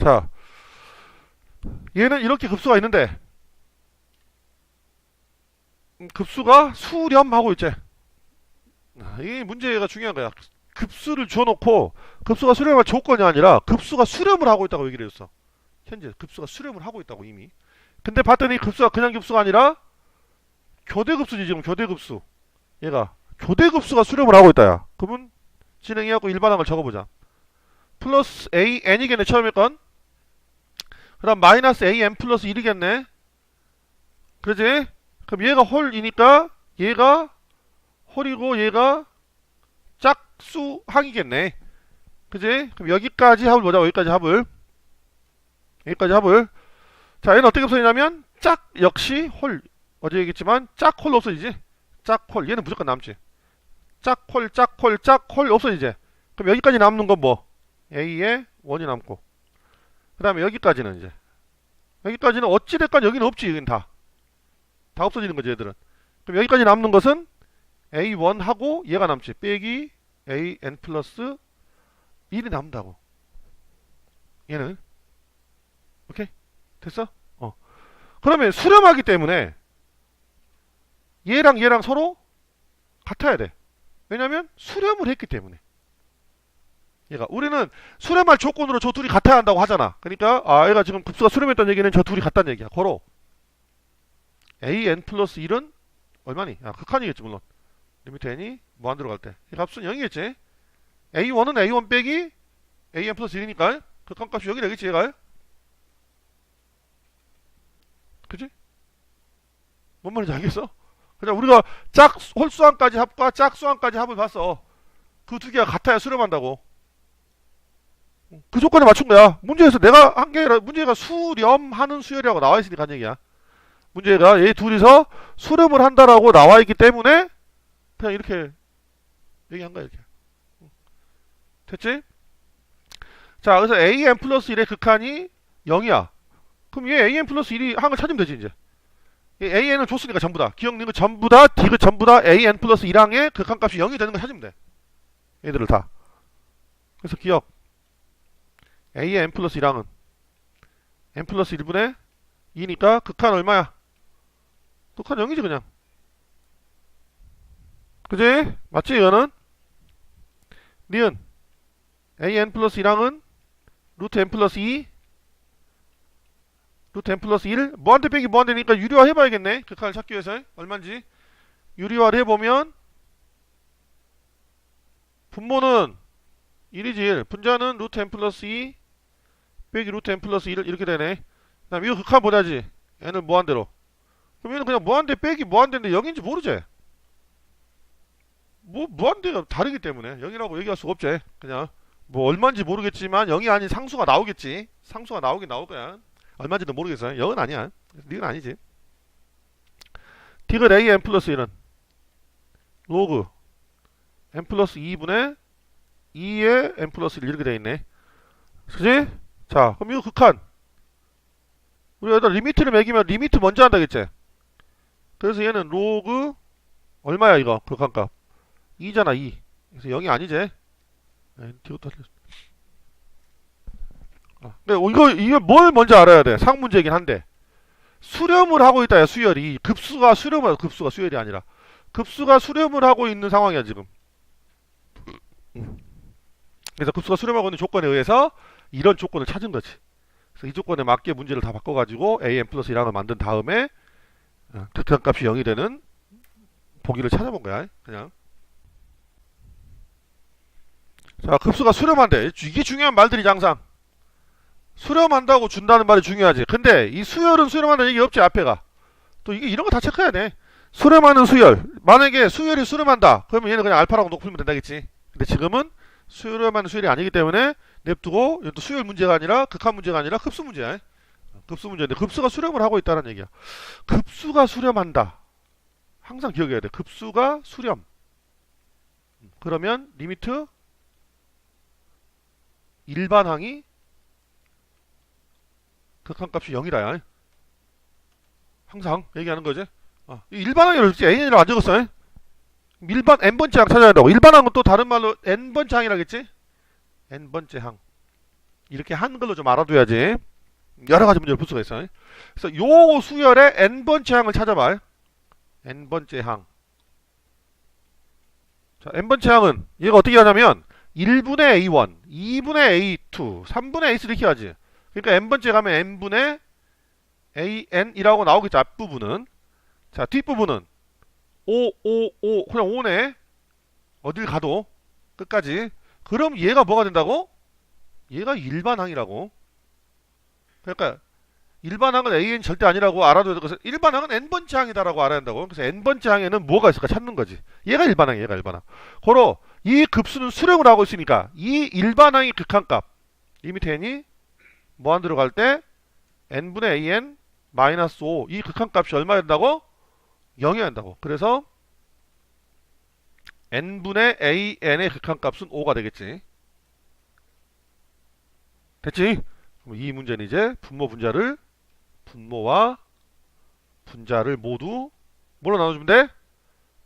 자, 얘는 이렇게 급수가 있는데 급수가 수렴하고 있지. 이게 문제가 중요한 거야. 급수를 줘놓고 급수가 수렴할 조건이 아니라 급수가 수렴을 하고 있다고 얘기를 했어. 현재 급수가 수렴을 하고 있다고 이미. 근데 봤더니 급수가 그냥 급수가 아니라 교대급수지. 지금 교대급수. 얘가 교대급수가 수렴을 하고 있다. 야, 그러면 진행해갖고 일반항을 적어보자. 플러스 a n이겠네 처음에 건. 그 다음 마이너스 a n 플러스 1이겠네. 그러지? 그럼 얘가 홀이니까 얘가 홀이고 얘가 짝수항이겠네. 그지? 그럼 여기까지 합을 보자. 여기까지 합을. 여기까지 합을. 자, 얘는 어떻게 없어지냐면 짝 역시 홀. 어제 얘기했지만 짝홀 없어지지. 짝홀. 얘는 무조건 남지. 짝홀 짝홀 짝홀 없어지지. 그럼 여기까지 남는 건 뭐? A에 1이 남고. 그 다음에 여기까지는 이제 여기까지는 어찌됐건 여기는 없지. 여긴 다 없어지는 거지 얘들은. 그럼 여기까지 남는 것은 A1하고 얘가 남지. 빼기 AN 플러스 1이 남는다고. 얘는 오케이? 됐어? 그러면 수렴하기 때문에 얘랑 서로 같아야 돼. 왜냐면 수렴을 했기 때문에. 얘가 우리는 수렴할 조건으로 저 둘이 같아야 한다고 하잖아. 그러니까 얘가 지금 급수가 수렴했다는 얘기는 저 둘이 같다는 얘기야. 고로 AN 플러스 1은 얼마니? 극한이겠지 물론. 리미트 n이 무한대로 갈 때 이 값은 0이겠지. A1은 A1 빼기 AN 플러스 1이니까 극한값이 여기 되겠지 얘가. 그치? 뭔 말인지 알겠어? 그냥 우리가 홀수항까지 합과 짝수항까지 합을 봤어. 그 두 개가 같아야 수렴한다고. 그 조건에 맞춘 거야. 문제에서 내가 한 게 아니라 문제가 수렴하는 수열이라고 나와 있으니까 한 얘기야. 문제가 얘 둘이서 수렴을 한다라고 나와 있기 때문에 그냥 이렇게 얘기한 거야. 이렇게. 됐지? 자, 그래서 AN 플러스 1의 극한이 0이야. 그럼 얘 AN 플러스 1이 항을 찾으면 되지 이제. AN을 줬으니까 전부 다. 기억는 거 전부 다, D가 전부 다 AN 플러스 1항의 극한값이 0이 되는 거 찾으면 돼. 얘들을 다. 그래서 기억. AN 플러스 1항은 N 플러스 1분의 2니까 극한 얼마야? 극한 0이지 그냥. 그지? 맞지 이거는? 니은 AN 플러스 1항은 루트 N 플러스 2 루트 N 플러스 1 무한대 빼기 무한대니까 유리화 해봐야겠네. 극한을 찾기 위해서 얼만지 유리화를 해보면 분모는 1이지 1 분자는 루트 N 플러스 2 빼기 루트 N 플러스 1 이렇게 되네. 그 다음 이거 극한 보자지. N을 무한대로. 그럼 얘는 그냥 무한대 빼기 무한대인데 0인지 모르지. 뭐 무한대가 다르기 때문에 0이라고 얘기할 수가 없지. 그냥 뭐 얼마인지 모르겠지만 0이 아닌 상수가 나오겠지. 상수가 나오긴 나올 거야. 얼마인지도 모르겠어요. 0은 아니야. 니은 아니지. 디귿 A N 플러스 1은 로그 N 플러스 2분의 2의 N 플러스 1 이렇게 되어있네. 그치? 자, 그럼 이거 극한. 우리가 여기다 리미트를 매기면 리미트 먼저 한다겠지? 그래서 얘는 로그 얼마야 이거 극한값? 2잖아 2. 그래서 0이 아니지? 근데 이거 뭘 먼저 알아야 돼? 상문제긴 한데 수렴을 하고 있다. 야, 수열이 급수가 수열이 아니라 급수가 수렴을 하고 있는 상황이야 지금. 그래서 급수가 수렴하고 있는 조건에 의해서 이런 조건을 찾은 거지. 그래서 이 조건에 맞게 문제를 다 바꿔가지고 AN 플러스 1항을 만든 다음에 극한값이 0이 되는 보기를 찾아본 거야. 그냥. 자, 급수가 수렴한대. 이게 중요한 말들이지 항상. 수렴한다고 준다는 말이 중요하지. 근데 이 수열은 수렴한다는 얘기 없지 앞에가. 또 이게 이런 거 다 체크해야 돼. 수렴하는 수열. 만약에 수열이 수렴한다. 그러면 얘는 그냥 알파라고 놓고 풀면 된다겠지. 근데 지금은 수렴하는 수열이 아니기 때문에 냅두고 이건 또 수열 문제가 아니라 극한 문제가 아니라 급수 문제야. 급수 문제인데 급수가 수렴을 하고 있다는 얘기야. 급수가 수렴한다. 항상 기억해야 돼. 급수가 수렴. 그러면 리미트 일반항이 극한값이 0이다. 항상 얘기하는 거지. 일반항이라고 했지. N이라고 안 적었어. 일반 n번째 항 찾아야 한다고. 일반항은 또 다른 말로 n번째 항이라겠지. n번째 항. 이렇게 한글로 좀 알아둬야지. 여러 가지 문제를 풀 수가 있어요. 그래서 요 수열의 n번째 항을 찾아봐. n번째 항. 자, n번째 항은 얘가 어떻게 하냐면 1분의 a1, 2분의 a2, 3분의 a3 이렇게 하지. 그러니까 n번째 가면 n분의 an이라고 나오겠죠. 앞부분은. 자, 뒷부분은 5, 5, 5 그냥 5네. 어딜 가도 끝까지. 그럼 얘가 뭐가 된다고? 얘가 일반항이라고. 그러니까 일반항은 AN 절대 아니라고 알아둬야 될 것은 일반항은 n번째 항이다라고 알아야 한다고. 그래서 n번째 항에는 뭐가 있을까 찾는 거지. 얘가 일반항이야. 얘가 일반항. 고로 이 급수는 수렴을 하고 있으니까 이 일반항의 극한값 이 밑에 n이 뭐안 들어갈 때 n분의 an 마이너스 5 이 극한값이 얼마 된다고? 0이 된다고. 그래서 n분의 an의 극한값은 5가 되겠지. 됐지? 그럼 이 문제는 이제 분모와 분자를 모두 뭘로 나눠주면 돼?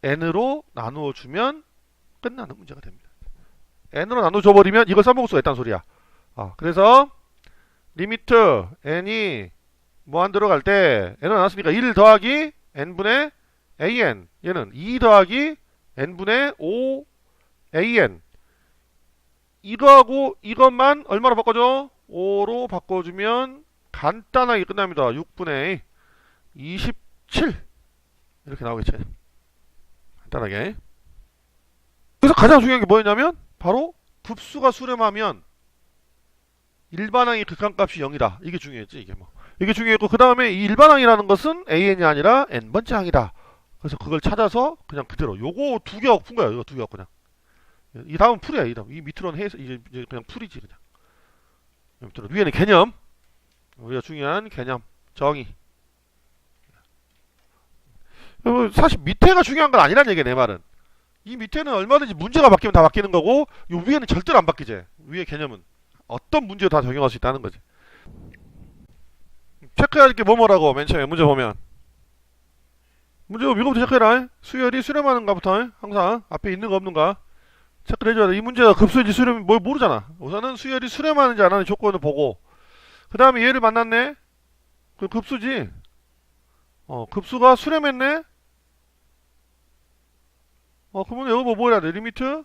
n으로 나누어주면 끝나는 문제가 됩니다. n으로 나눠줘버리면 이걸 써먹을 수가 있다는 소리야. 그래서 리미트 n이 뭐 안 들어갈 때 n을 나눴으니까 1 더하기 n분의 an 얘는 2 더하기 n분의 5 an 이거하고 이것만 얼마로 바꿔줘? 5로 바꿔주면 간단하게 끝납니다. 6분의 27 이렇게 나오겠지. 간단하게. 그래서 가장 중요한 게 뭐였냐면 바로 급수가 수렴하면 일반항의 극한값이 0이다. 이게 중요했지. 이게 뭐 이게 중요했고 그 다음에 이 일반항이라는 것은 an이 아니라 n번째 항이다. 그래서 그걸 찾아서 그냥 그대로 요거 두 개 푼 거야. 이거 두 개 그냥 이 다음 풀이야. 이 다음 이 밑으로는 해서 이제 그냥 풀이지 그냥. 밑으로 위에는 개념 우리가 중요한 개념 정의. 사실 밑에가 중요한 건 아니란 얘기야. 내 말은 이 밑에는 얼마든지 문제가 바뀌면 다 바뀌는 거고 요 위에는 절대로 안 바뀌지. 위에 개념은 어떤 문제도 다 적용할 수 있다는 거지. 체크해야 할 게 뭐라고 맨 처음에 문제 보면 문제 이거부터 체크해라. 수열이 수렴하는가부터 항상 앞에 있는가 없는가 체크를 해줘야 돼. 이 문제가 급수인지 수렴이 뭘 모르잖아. 우선은 수열이 수렴하는지 안 하는지 조건을 보고 그 다음에 얘를 만났네. 그 급수지. 급수가 수렴했네. 그러면 여기 뭐 해야 돼? 리미트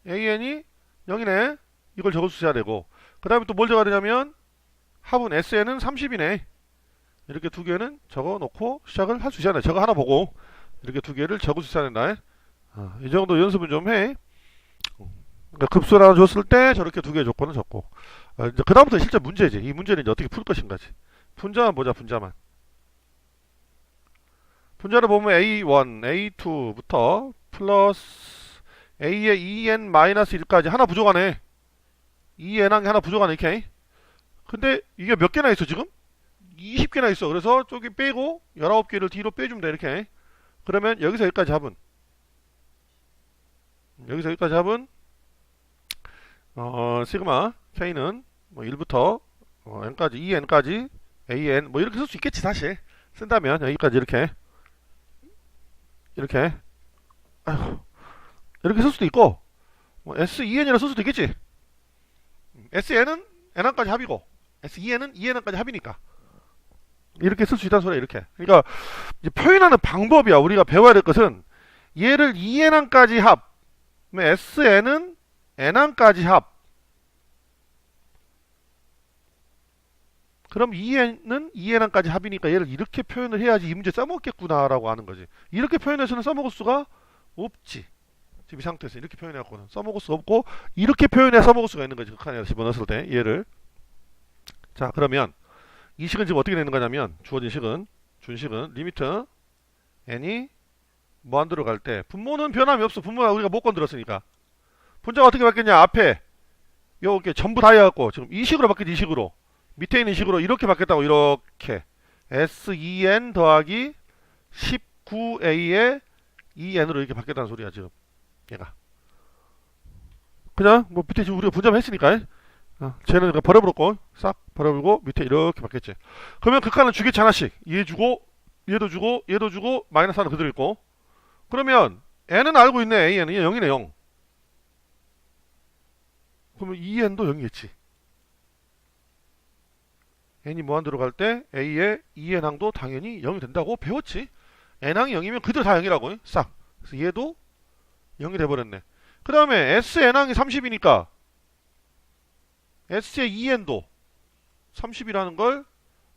an이 0이네. 이걸 적을 수 있어야 되고 그 다음에 또 뭘 적어야 되냐면 합은 SN은 30이네. 이렇게 두 개는 적어 놓고 시작을 할 수 있어야 돼. 저거 하나 보고 이렇게 두 개를 적을 수 있어야 된다. 이 정도 연습은 좀 해. 그러니까 급수라고 줬을 때 저렇게 두 개의 조건을 적고 이제 그 다음부터 실제 문제지. 이 문제는 이제 어떻게 풀 것인가지. 분자만 보자. 분자를 보면 A1, A2부터 플러스 A의 2n-1까지 하나 부족하네. 2n항이 하나 부족하네. 이렇게. 근데 이게 몇 개나 있어 지금? 20개나 있어. 그래서 저기 빼고 19개를 뒤로 빼주면 돼. 이렇게. 그러면 여기서 여기까지 합은 시그마 K는 뭐 1부터 n까지 2n까지 an 뭐 이렇게 쓸 수 있겠지. 사실 쓴다면 여기까지 이렇게 아이고, 이렇게 쓸 수도 있고 뭐 S2n이라 쓸 수도 있겠지. SN은 n항까지 합이고 S2n은 2n항까지 합이니까 이렇게 쓸 수 있다는 소리야. 이렇게. 그러니까 이제 표현하는 방법이야. 우리가 배워야 될 것은 얘를 2n항까지 합 SN은 n항까지 합 그럼 2n은 2n항까지 합이니까 얘를 이렇게 표현을 해야지 이 문제 써먹겠구나 라고 하는 거지. 이렇게 표현해서는 써먹을 수가 없지. 지금 이 상태에서 이렇게 표현해갖고는 써먹을 수가 없고 이렇게 표현해 써먹을 수가 있는 거지. 극한에서 집어넣었을 때 얘를. 자 그러면 이 식은 지금 어떻게 되는 거냐면 주어진 식은 준식은 리미트 n이 뭐 안 들어갈 때 분모는 변함이 없어. 분모는 우리가 못 건드렸으니까. 분자가 어떻게 바뀌었냐. 앞에 요게 전부 다 해갖고 지금 이 식으로 바뀌지. 이 식으로 밑에 있는 식으로 이렇게 바뀌었다고. 이렇게 S2n 더하기 19a의 2n으로 이렇게 바뀌었다는 소리야 지금 얘가. 그냥 뭐 밑에 지금 우리가 분자만 했으니까 쟤는 버려버렸고 싹 버려버리고 밑에 이렇게 바뀌었지. 그러면 극한은 주겠지. 하나씩 얘 주고 얘도 주고 얘도 주고 마이너스 하나 그대로 있고 그러면 n은 알고 있네. an은 0이네 0. 그러면 2n도 0이겠지. n이 무한대로 갈 때 a의 2n항도 당연히 0이 된다고 배웠지. n항이 0이면 그대로 다 0이라고 싹. 그래서 얘도 0이 돼버렸네. 그 다음에 sn항이 30이니까 s의 2n도 30이라는 걸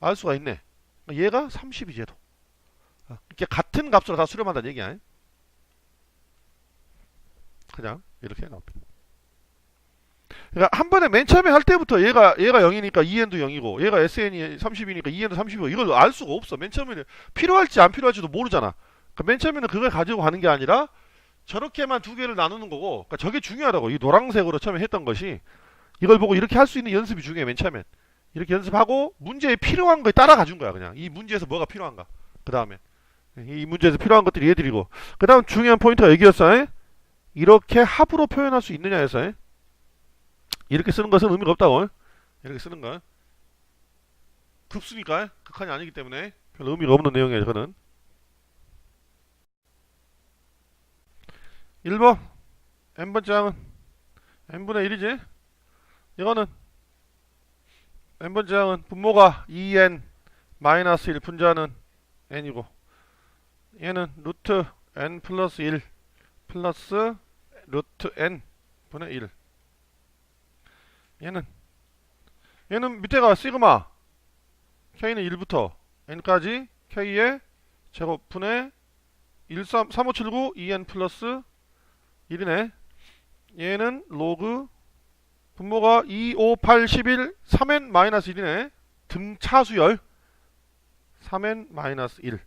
알 수가 있네. 얘가 30이지 얘도. 이렇게 같은 값으로 다 수렴한다는 얘기야. 그냥 이렇게 나옵니다. 그러니까 한 번에 맨 처음에 할 때부터 얘가 0이니까 2n도 0이고 얘가 sn이 30이니까 2n도 30이고 이걸 알 수가 없어. 맨 처음에는 필요할지 안 필요할지도 모르잖아. 그러니까 맨 처음에는 그걸 가지고 가는 게 아니라 저렇게만 두 개를 나누는 거고, 그러니까 저게 중요하다고. 이 노란색으로 처음에 했던 것이 이걸 보고 이렇게 할 수 있는 연습이 중요해. 맨 처음엔 이렇게 연습하고 문제에 필요한 거에 따라가 준 거야. 그냥 이 문제에서 뭐가 필요한가. 그 다음에 이 문제에서 필요한 것들이 얘들이고, 그 다음 중요한 포인트가 여기였어. 이렇게 합으로 표현할 수 있느냐 해서 이렇게 쓰는 것은 의미가 없다고. 이렇게 쓰는 건 급수니까 극한이 아니기 때문에 별 의미가 없는 내용이에요. 이거는 1번 n번째 항은 n분의 1이지. 이거는 n번째 항은 분모가 2n 마이너스 1, 분자는 n이고, 얘는 루트 n 플러스 1 플러스 루트 n 분의 1. 얘는 밑에가 시그마 k는 1부터 n까지 k의 제곱분의 3579 2n 플러스 1이네. 얘는 로그 분모가 2, 5, 8, 11 3n 마이너스 1이네. 등차수열 3n 마이너스 1.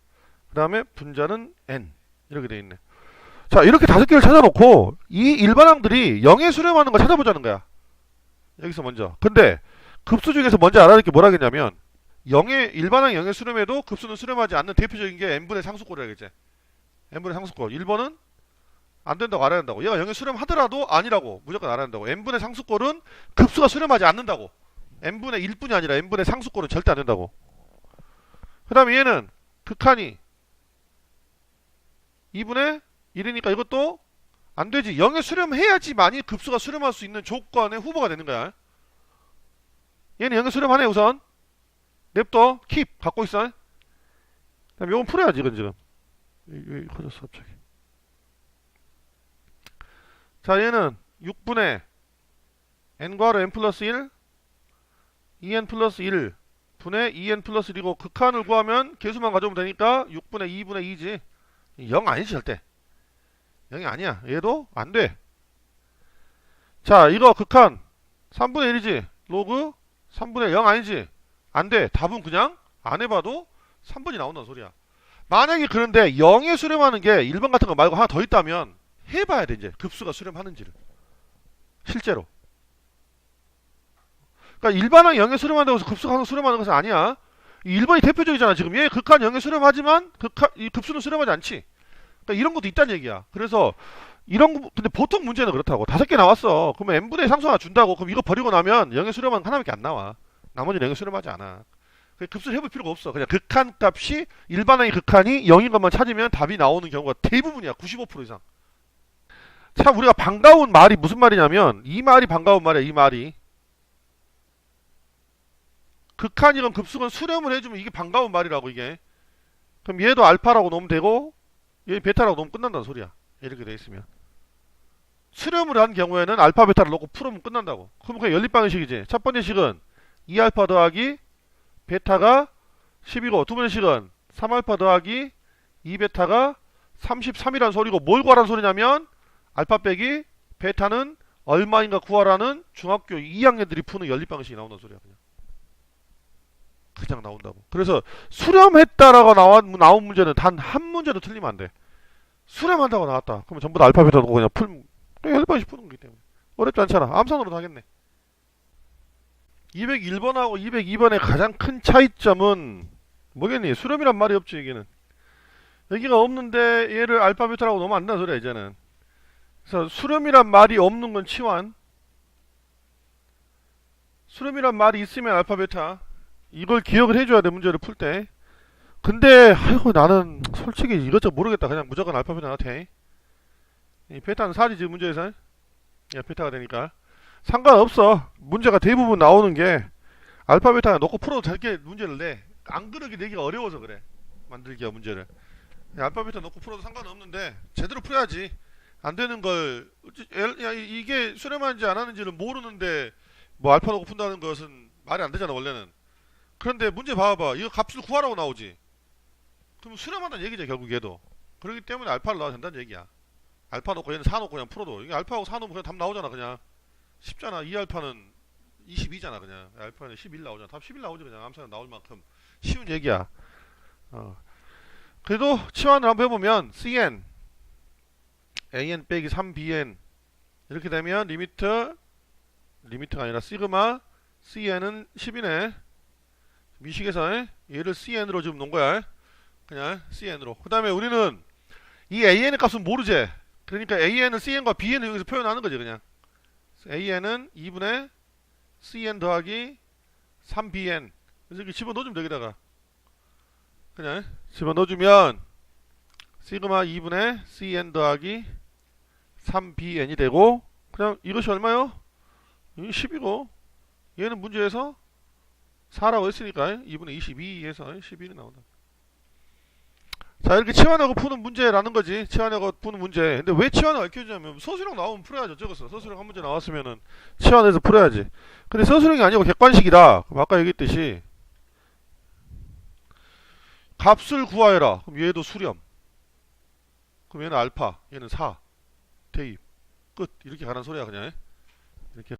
그 다음에 분자는 n. 이렇게 돼 있네. 자, 이렇게 5개를 찾아놓고 이 일반항들이 0에 수렴하는 걸 찾아보자는 거야. 여기서 먼저. 근데 급수 중에서 먼저 알아야 될 게 뭐라겠냐면, 일반항 0에 수렴해도 급수는 수렴하지 않는 대표적인 게 n분의 상수꼴이라겠지. n분의 상수꼴. 1번은 안 된다고 알아야 된다고. 얘가 0에 수렴하더라도 아니라고 무조건 알아야 된다고. n분의 상수꼴은 급수가 수렴하지 않는다고. n분의 1뿐이 아니라 n분의 상수꼴은 절대 안 된다고. 그 다음에 얘는 극한이 2분의 1이니까 이것도 안 되지. 0에 수렴해야지만이 급수가 수렴할 수 있는 조건의 후보가 되는 거야. 얘는 0에 수렴하네. 우선 냅둬. 킵 갖고 있어. 그다음에 이건 풀어야지. 이건 지금 왜 커졌어 갑자기. 자, 얘는 6분의 n 괄호 n 플러스 1 2n 플러스 1 분의 2n 플러스 1이고, 극한을 구하면 개수만 가져오면 되니까 6분의 2분의 2지 0 아니지. 절대 0이 아니야. 얘도 안 돼. 자, 이거 극한 3분의 1이지. 로그 3분의 0 아니지. 안 돼. 답은 그냥 안 해봐도 3번이 나온다는 소리야. 만약에 그런데 0에 수렴하는 게 1번 같은 거 말고 하나 더 있다면 해봐야 돼. 이제 급수가 수렴하는지를 실제로. 그러니까 일반항 0에 수렴한다고 해서 급수가 항상 수렴하는 것은 아니야. 1번이 대표적이잖아. 지금 얘 극한 0에 수렴하지만 이 급수는 수렴하지 않지. 그러니까 이런 것도 있다는 얘기야. 그래서 이런 거, 근데 보통 문제는 그렇다고. 5개 나왔어. 그러면 n분의 상수 하나 준다고. 그럼 이거 버리고 나면 0에 수렴하는 하나밖에 안 나와. 나머지는 0에 수렴하지 않아. 급수를 해볼 필요가 없어. 그냥 극한 값이, 일반항의 극한이 0인 것만 찾으면 답이 나오는 경우가 대부분이야. 95% 이상. 참 우리가 반가운 말이 무슨 말이냐면, 이 말이 반가운 말이야. 이 말이 극한이건 급수건 수렴을 해주면 이게 반가운 말이라고. 이게 그럼 얘도 알파라고 놓으면 되고 얘 베타라고 놓으면 끝난다는 소리야. 이렇게 돼 있으면. 수렴을 한 경우에는 알파 베타를 놓고 풀으면 끝난다고. 그럼 그냥 연립방식이지. 첫 번째 식은 2알파 더하기 베타가 10이고, 두 번째 식은 3알파 더하기 2베타가 33이라는 소리고, 뭘 구하라는 소리냐면 알파 빼기 베타는 얼마인가 구하라는 중학교 2학년들이 푸는 연립방식이 나온다는 소리야. 그냥 나온다고. 그래서 수렴했다라고 나온 문제는 단 한 문제도 틀리면 안 돼. 수렴한다고 나왔다. 그러면 전부 다 알파 베타 놓고 그냥 연립방식 푸는 거기 때문에 어렵지 않잖아. 암산으로도 하겠네. 201번하고 202번의 가장 큰 차이점은 뭐겠니? 수렴이란 말이 없지. 여기가 없는데 얘를 알파 베타라고 놓으면 안 된다는 소리야 이제는. 그래서 수렴이란 말이 없는 건 치환, 수렴이란 말이 있으면 알파 베타. 이걸 기억을 해줘야 돼. 문제를 풀 때. 근데 아이고 나는 솔직히 이것저것 모르겠다. 그냥 무조건 알파 베타 나한테 돼. 이 베타는 4지 문제에서. 야, 베타가 되니까 상관없어. 문제가 대부분 나오는 게 알파 베타 넣고 풀어도 되게 문제를 내. 안 그러게 내기가 어려워서 그래. 만들기가 문제를. 알파 베타 넣고 풀어도 상관없는데 제대로 풀어야지. 안 되는 걸 야, 이게 수렴하는지 안 하는지를 모르는데 뭐 알파 넣고 푼다는 것은 말이 안 되잖아 원래는. 그런데 문제 봐봐. 이거 값을 구하라고 나오지. 그럼 수렴한다는 얘기죠 결국 얘도. 그렇기 때문에 알파를 넣어야 된다는 얘기야. 알파 넣고 얘는 4 넣고 그냥 풀어도 이게 알파하고 4 넣으면 그냥 답 나오잖아 그냥. 쉽잖아. 2알파는 22잖아 그냥. 알파는 11 나오잖아. 답 11 나오지 그냥. 암산은 나올 만큼 쉬운 얘기야. 어. 그래도 치환을 한번 해보면 cn an 빼기 3bn 이렇게 되면 리미트가 아니라 시그마 cn은 10이네. 미식에서 얘를 cn으로 지금 놓은 거야. 그냥 cn으로. 그 다음에 우리는 이 an의 값은 모르지. 그러니까 an은 cn과 bn을 여기서 표현하는 거지 그냥. an은 2분의 cn 더하기 3bn. 그래서 이렇게 집어넣어주면 되기다가 그냥 집어넣어주면 시그마 2분의 cn 더하기 3bn이 되고 그냥 이것이 얼마요? 이게 10이고 얘는 문제에서 4라고 했으니까 2분의 22에서 11이 나온다. 자 이렇게 치환하고 푸는 문제라는 거지. 치환하고 푸는 문제. 근데 왜 치환을 알려주냐면 서술형 나오면 풀어야죠. 적었어. 서술형 한 문제 나왔으면은 치환해서 풀어야지. 근데 서술형이 아니고 객관식이다. 그럼 아까 얘기했듯이 값을 구하여라. 그럼 얘도 수렴. 그럼 얘는 알파, 얘는 4. 대입. 끝. 이렇게 가는 소리야 그냥.